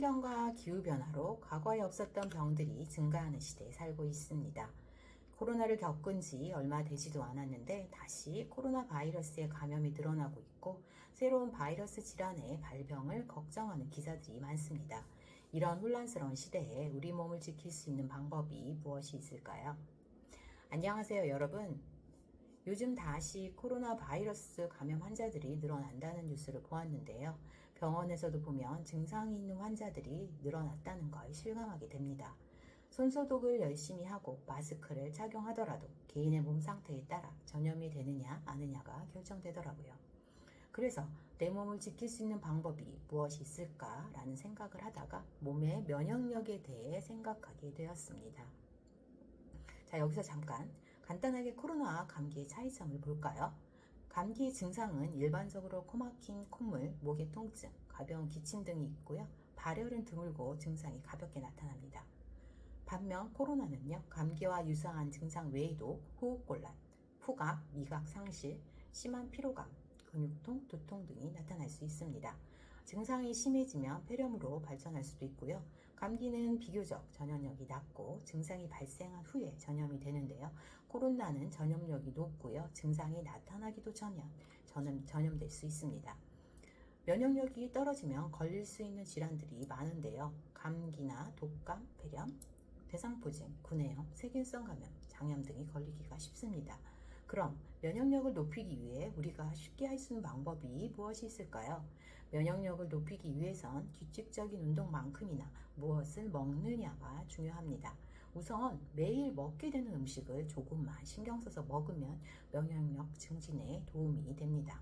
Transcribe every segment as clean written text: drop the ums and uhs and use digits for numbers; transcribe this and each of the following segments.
환경과 기후변화로 과거에 없었던 병들이 증가하는 시대에 살고 있습니다. 코로나를 겪은 지 얼마 되지도 않았는데 다시 코로나 바이러스의 감염이 늘어나고 있고 새로운 바이러스 질환의 발병을 걱정하는 기사들이 많습니다. 이런 혼란스러운 시대에 우리 몸을 지킬 수 있는 방법이 무엇이 있을까요? 안녕하세요, 여러분. 요즘 다시 코로나 바이러스 감염 환자들이 늘어난다는 뉴스를 보았는데요. 병원에서도 보면 증상이 있는 환자들이 늘어났다는 걸 실감하게 됩니다. 손소독을 열심히 하고 마스크를 착용하더라도 개인의 몸 상태에 따라 전염이 되느냐 아느냐가 결정되더라고요. 그래서 내 몸을 지킬 수 있는 방법이 무엇이 있을까라는 생각을 하다가 몸의 면역력에 대해 생각하게 되었습니다. 자, 여기서 잠깐 간단하게 코로나와 감기의 차이점을 볼까요? 감기의 증상은 일반적으로 코막힘, 콧물, 목의 통증, 가벼운 기침 등이 있고요. 발열은 드물고 증상이 가볍게 나타납니다. 반면 코로나는요, 감기와 유사한 증상 외에도 호흡곤란, 후각, 미각 상실, 심한 피로감, 근육통, 두통 등이 나타날 수 있습니다. 증상이 심해지면 폐렴으로 발전할 수도 있고요. 감기는 비교적 전염력이 낮고 증상이 발생한 후에 전염이 되는데요. 코로나는 전염력이 높고요. 증상이 나타나기도 전염될 수 있습니다. 면역력이 떨어지면 걸릴 수 있는 질환들이 많은데요. 감기나 독감, 폐렴, 대상포진, 구내염, 세균성 감염, 장염 등이 걸리기가 쉽습니다. 그럼 면역력을 높이기 위해 우리가 쉽게 할 수 있는 방법이 무엇이 있을까요? 면역력을 높이기 위해선 규칙적인 운동만큼이나 무엇을 먹느냐가 중요합니다. 우선 매일 먹게 되는 음식을 조금만 신경 써서 먹으면 면역력 증진에 도움이 됩니다.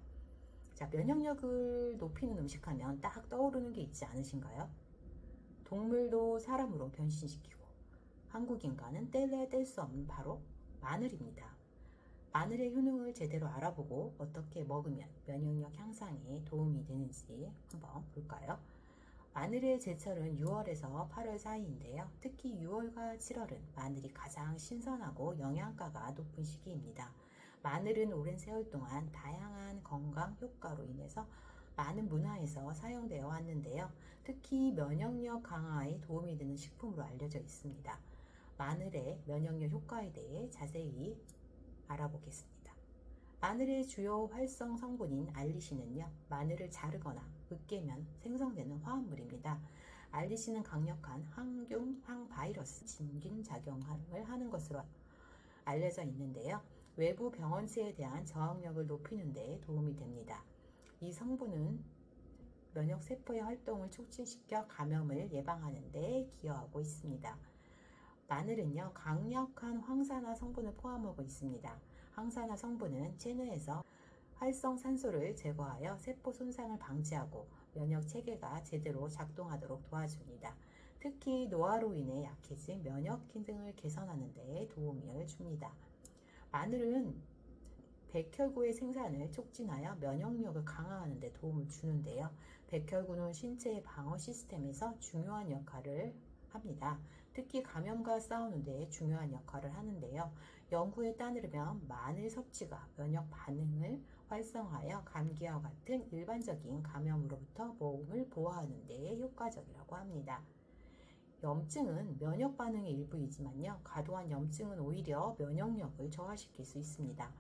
자, 면역력을 높이는 음식 하면 딱 떠오르는 게 있지 않으신가요? 동물도 사람으로 변신시키고 한국인과는 뗄래야 뗄 수 없는 바로 마늘입니다. 마늘의 효능을 제대로 알아보고 어떻게 먹으면 면역력 향상에 도움이 되는지 한번 볼까요? 마늘의 제철은 6월에서 8월 사이인데요. 특히 6월과 7월은 마늘이 가장 신선하고 영양가가 높은 시기입니다. 마늘은 오랜 세월 동안 다양한 건강 효과로 인해서 많은 문화에서 사용되어 왔는데요. 특히 면역력 강화에 도움이 되는 식품으로 알려져 있습니다. 마늘의 면역력 효과에 대해 자세히 알아보겠습니다. 마늘의 주요 활성 성분인 알리신은요, 마늘을 자르거나 으깨면 생성되는 화합물입니다. 알리신은 강력한 항균, 항바이러스 진균 작용을 하는 것으로 알려져 있는데요. 외부 병원체에 대한 저항력을 높이는 데 도움이 됩니다. 이 성분은 면역세포의 활동을 촉진시켜 감염을 예방하는 데 기여하고 있습니다. 마늘은요, 강력한 황산화 성분을 포함하고 있습니다. 황산화 성분은 체내에서 활성산소를 제거하여 세포 손상을 방지하고 면역 체계가 제대로 작동하도록 도와줍니다. 특히 노화로 인해 약해진 면역 기능을 개선하는 데 도움을 줍니다. 마늘은 백혈구의 생산을 촉진하여 면역력을 강화하는 데 도움을 주는데요. 백혈구는 신체의 방어 시스템에서 중요한 역할을 합니다. 특히 감염과 싸우는 데 중요한 역할을 하는데요. 연구에 따르면 마늘 섭취가 면역 반응을 활성화하여 감기와 같은 일반적인 감염으로부터 몸을 보호하는 데 효과적이라고 합니다. 염증은 면역 반응의 일부이지만요. 과도한 염증은 오히려 면역력을 저하시킬 수 있습니다.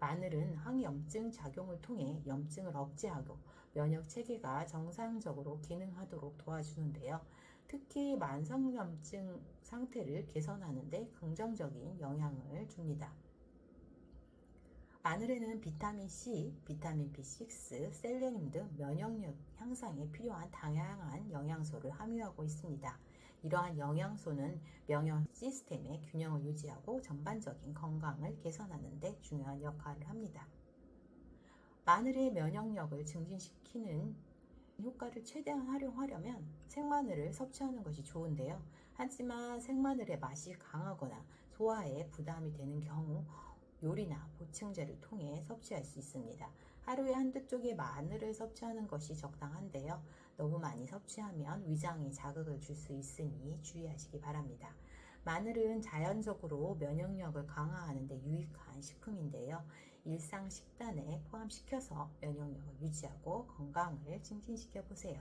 마늘은 항염증 작용을 통해 염증을 억제하고 면역 체계가 정상적으로 기능하도록 도와주는데요. 특히 만성염증 상태를 개선하는 데 긍정적인 영향을 줍니다. 마늘에는 비타민 C, 비타민 B6, 셀레늄 등 면역력 향상에 필요한 다양한 영양소를 함유하고 있습니다. 이러한 영양소는 면역 시스템의 균형을 유지하고 전반적인 건강을 개선하는 데 중요한 역할을 합니다. 마늘의 면역력을 증진시키는 효과를 최대한 활용하려면 생마늘을 섭취하는 것이 좋은데요. 하지만 생마늘의 맛이 강하거나 소화에 부담이 되는 경우 요리나 보충제를 통해 섭취할 수 있습니다. 하루에 한두 쪽의 마늘을 섭취하는 것이 적당한데요. 너무 많이 섭취하면 위장에 자극을 줄 수 있으니 주의하시기 바랍니다. 마늘은 자연적으로 면역력을 강화하는 데 유익한 식품인데요. 일상 식단에 포함시켜서 면역력을 유지하고 건강을 증진시켜 보세요.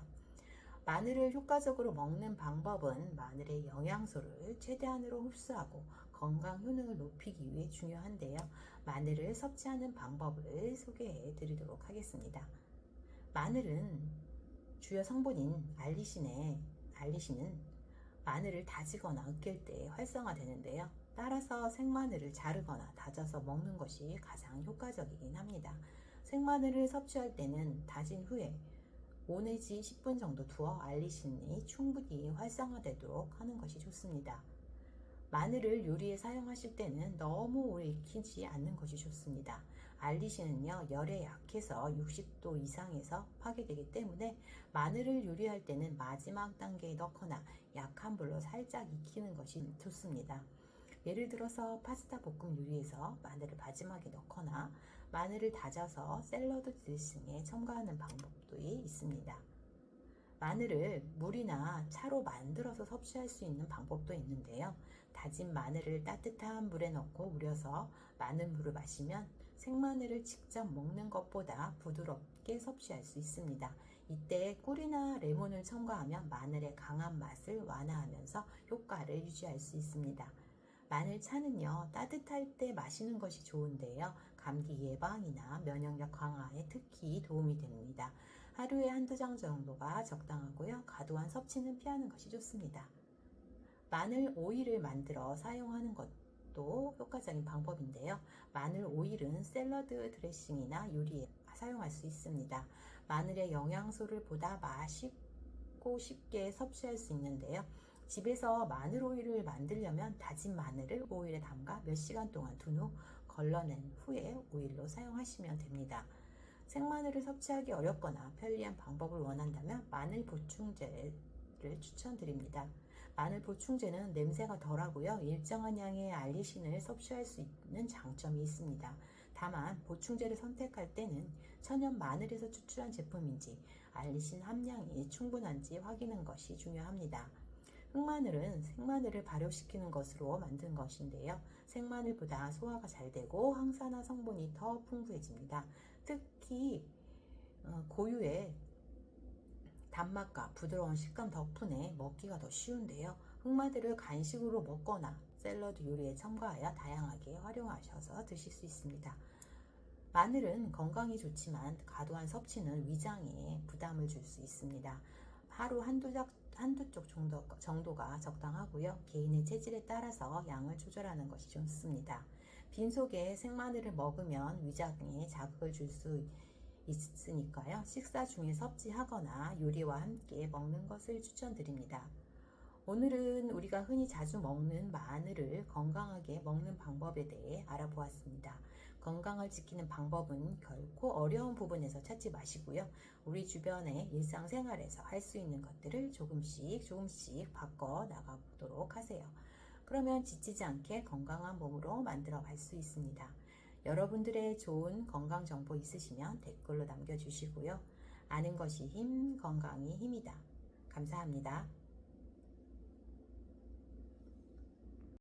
마늘을 효과적으로 먹는 방법은 마늘의 영양소를 최대한으로 흡수하고 건강 효능을 높이기 위해 중요한데요. 마늘을 섭취하는 방법을 소개해 드리도록 하겠습니다. 마늘은 주요 성분인 알리신은 마늘을 다지거나 으깰 때 활성화되는데요. 따라서 생마늘을 자르거나 다져서 먹는 것이 가장 효과적이긴 합니다. 생마늘을 섭취할 때는 다진 후에 5 내지 10분 정도 두어 알리신이 충분히 활성화되도록 하는 것이 좋습니다. 마늘을 요리에 사용하실 때는 너무 오래 익히지 않는 것이 좋습니다. 알리신은요, 열에 약해서 60도 이상에서 파괴되기 때문에 마늘을 요리할 때는 마지막 단계에 넣거나 약한 불로 살짝 익히는 것이 좋습니다. 예를 들어서 파스타 볶음 요리에서 마늘을 마지막에 넣거나 마늘을 다져서 샐러드 드레싱에 첨가하는 방법도 있습니다. 마늘을 물이나 차로 만들어서 섭취할 수 있는 방법도 있는데요. 다진 마늘을 따뜻한 물에 넣고 우려서 마늘물을 마시면 생마늘을 직접 먹는 것보다 부드럽게 섭취할 수 있습니다. 이때 꿀이나 레몬을 첨가하면 마늘의 강한 맛을 완화하면서 효과를 유지할 수 있습니다. 마늘차는요, 따뜻할 때 마시는 것이 좋은데요. 감기 예방이나 면역력 강화에 특히 도움이 됩니다. 하루에 한두 장 정도가 적당하고요. 과도한 섭취는 피하는 것이 좋습니다. 마늘 오일을 만들어 사용하는 것도 효과적인 방법인데요. 마늘 오일은 샐러드 드레싱이나 요리에 사용할 수 있습니다. 마늘의 영양소를 보다 맛있고 쉽게 섭취할 수 있는데요. 집에서 마늘 오일을 만들려면 다진 마늘을 오일에 담가 몇 시간 동안 둔 후 걸러낸 후에 오일로 사용하시면 됩니다. 생마늘을 섭취하기 어렵거나 편리한 방법을 원한다면 마늘 보충제를 추천드립니다. 마늘 보충제는 냄새가 덜하고요. 일정한 양의 알리신을 섭취할 수 있는 장점이 있습니다. 다만 보충제를 선택할 때는 천연 마늘에서 추출한 제품인지 알리신 함량이 충분한지 확인하는 것이 중요합니다. 흑마늘은 생마늘을 발효시키는 것으로 만든 것인데요. 생마늘보다 소화가 잘 되고 항산화 성분이 더 풍부해집니다. 특히 고유의 단맛과 부드러운 식감 덕분에 먹기가 더 쉬운데요. 흑마늘을 간식으로 먹거나 샐러드 요리에 첨가하여 다양하게 활용하셔서 드실 수 있습니다. 마늘은 건강에 좋지만 과도한 섭취는 위장에 부담을 줄 수 있습니다. 하루 한두 쪽 정도가 적당하고요. 개인의 체질에 따라서 양을 조절하는 것이 좋습니다. 빈속에 생마늘을 먹으면 위장에 자극을 줄 수 있으니까요. 식사 중에 섭취하거나 요리와 함께 먹는 것을 추천드립니다. 오늘은 우리가 흔히 자주 먹는 마늘을 건강하게 먹는 방법에 대해 알아보았습니다. 건강을 지키는 방법은 결코 어려운 부분에서 찾지 마시고요. 우리 주변의 일상생활에서 할 수 있는 것들을 조금씩 바꿔 나가보도록 하세요. 그러면 지치지 않게 건강한 몸으로 만들어 갈 수 있습니다. 여러분들의 좋은 건강 정보 있으시면 댓글로 남겨주시고요. 아는 것이 힘, 건강이 힘이다. 감사합니다.